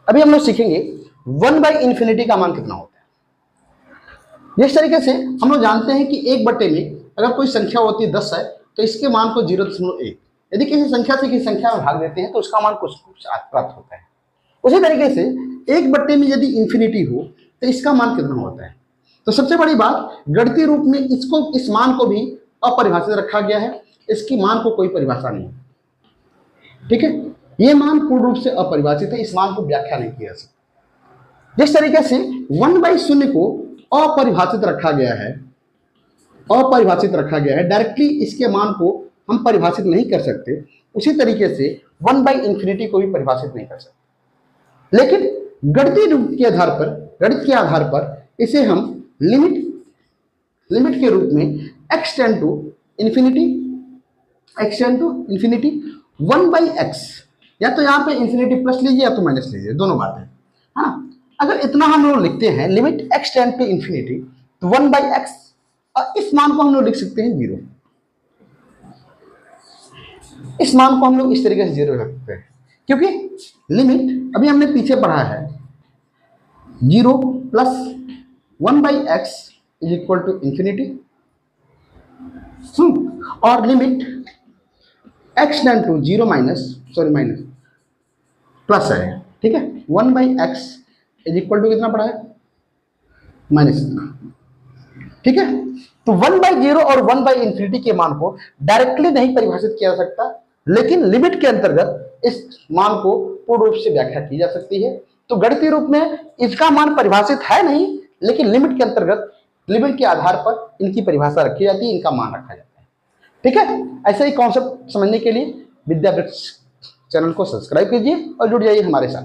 अभी हम लोग सीखेंगे 1/∞ का मान कितना होता है। जिस तरीके से हम लोग जानते हैं कि 1 में अगर कोई संख्या होती है 10 है तो इसके मान को 0.1, यदि किसी संख्या से किसी संख्या में भाग देते हैं तो उसका मान कुछ प्राप्त होता है। उसी तरीके से 1 में यदि इंफिनिटी हो तो इसका मान कितना होता है। तो सबसे बड़ी बात, गणितीय रूप में इस मान को भी अपरिभाषित रखा गया है, इसकी मान को कोई परिभाषा नहीं है। ठीक है, ये मान पूर्ण रूप से अपरिभाषित है, इस मान को व्याख्या नहीं किया जा सकता। जिस तरीके से 1/0 को अपरिभाषित रखा गया है, डायरेक्टली इसके मान को हम परिभाषित नहीं कर सकते, उसी तरीके से 1/∞ को भी परिभाषित नहीं कर सकते। लेकिन गणितीय रूप के आधार पर, गणित के आधार पर इसे हम लिमिट के रूप में x tend to infinity 1/x, या तो यहाँ पे इंफिनिटी प्लस लीजिए या तो माइनस लीजिए, दोनों बातें है ना। अगर इतना हम लोग लिखते हैं limit x tend to infinity तो 1/x, और इस मान को हम लोग लिख सकते हैं 0। इस मान को हम लोग इस तरीके से 0 रख सकते हैं, क्योंकि लिमिट अभी हमने पीछे पढ़ा है 0 plus 1/x is equal to infinity, और limit x tend to 0 minus plus है। ठीक है, 1/x इज इक्वल टू कितना पड़ा है, माइनस इतना। ठीक है, तो 1/0 और 1/∞ के मान को डायरेक्टली नहीं परिभाषित किया जा सकता, लेकिन लिमिट के अंतर्गत इस मान को पूर्ण रूप से व्याख्या की जा सकती है। तो गणितीय रूप में इसका मान परिभाषित है नहीं, लेकिन लिमिट के अंतर्गत, लिमिट के आधार पर इनकी परिभाषा रखी जाती है, इनका मान रखा जाता है। ठीक है, ऐसे ही कॉन्सेप्ट समझने के लिए विद्यावृक्ष चैनल को सब्सक्राइब कीजिए और जुड़ जाइए हमारे साथ।